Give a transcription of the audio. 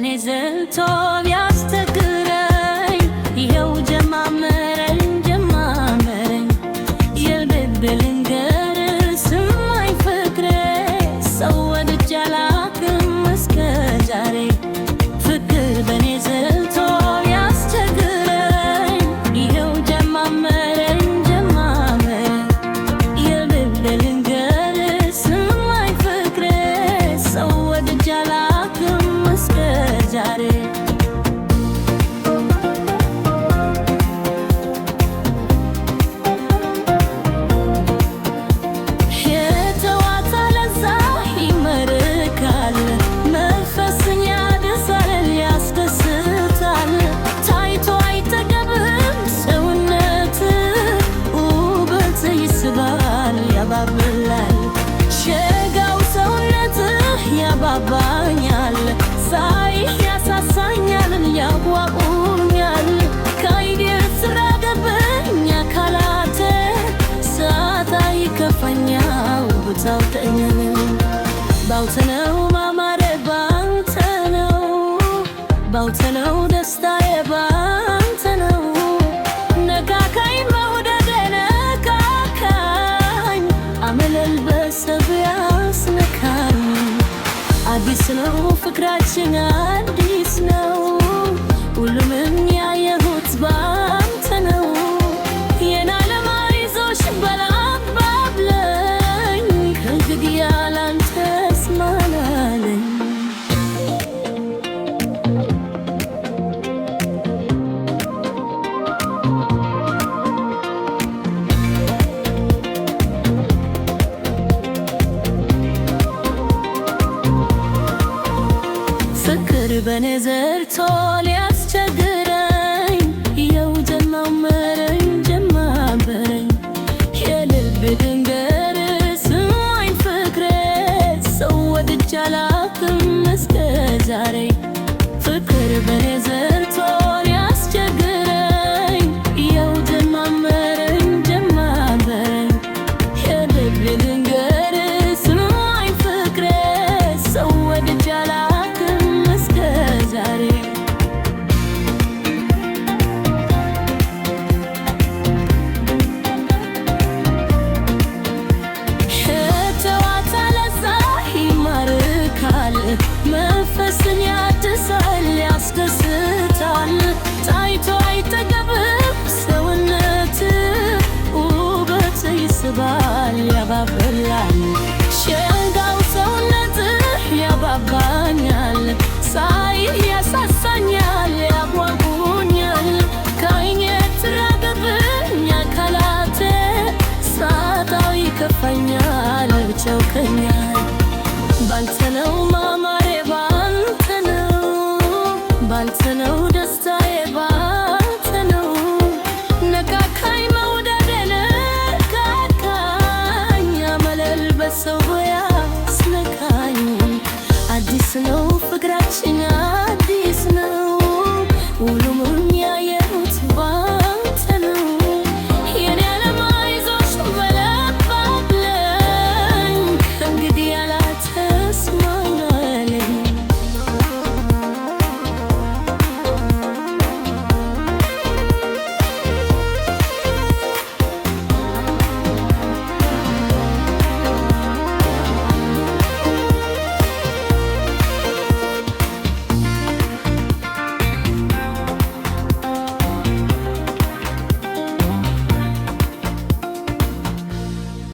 በኔ ዘልቶ ቢያስቸግረኝ ይኸው ጀማመረኝ የልብ ልንገር ስማኝ ፍቅሬ ሰው ወድጄ አላውቅም እስከ ዛሬ ፍቅር በኔ ዘልቶ ቢያስቸግረኝ ይኸው ጀማመረኝ የልብ ልንገር ስማኝ ፍቅሬ ሰው ወድጄ አላውቅም እስከ ዛሬ ሸጋው ሰውነትህ ያባባኛል ሳይህ ያሳሳኛል ያጓጉኛል ከአይኔ ስራ ገባኝ አካላቴ ሳታ ይከፋኛል ባንተ ነው ማማሬ ባንተ ነው ደስታዬ ባንተ ነው ነካካኝ መውደዴ ነካካኝ አመለል በሰብ ያስነካኝ አዲስ ነው ፍቅራችን አዲስ ነው ሁሉንም ያየሁት ባንተ ነው የናለም አይዞሽ በላባብለኝ ከእንግዲህ ያላንተስ ማን አለኝ ፍቅር በኔ ዘርቶ ሊያስቸግረኝ ይኸው ጀማመረኝ የልብ ልንገር ስማኝ ፍቅሬ ሰው ወድጄ አላውቅም እስከ ዛሬ ፍቅር በኔ ዘርቶ ሊያስቸግረኝ ይኸው ጀማመረኝ የልብ ልንገር ስማኝ ፍቅሬ ሰው ወድጄ አላውቅም ዛሬ ሸተዋታ ለዛ ይማርካል መንፈስን ያድሳል ያስደስታል ታይቶ አይጠገብም ሰውነት ውበት ይስባል ያባብላል ሸጋው ሰውነትህ ያባባኛል ሳይህ ያሳሳኛል ያጓጉኛል ከአይኔ ትራገብኝ አካላቴ ሳታው ይከፋኛል ጨውከኛል ባንተ ነው ማማሬ ባንተ ነው ደስታዬ ባንተ ነው ነካካኝ መውደዴ ነካካኝ አመለል በሰው ያስነካኝ አዲስ ነው ፍቅራችን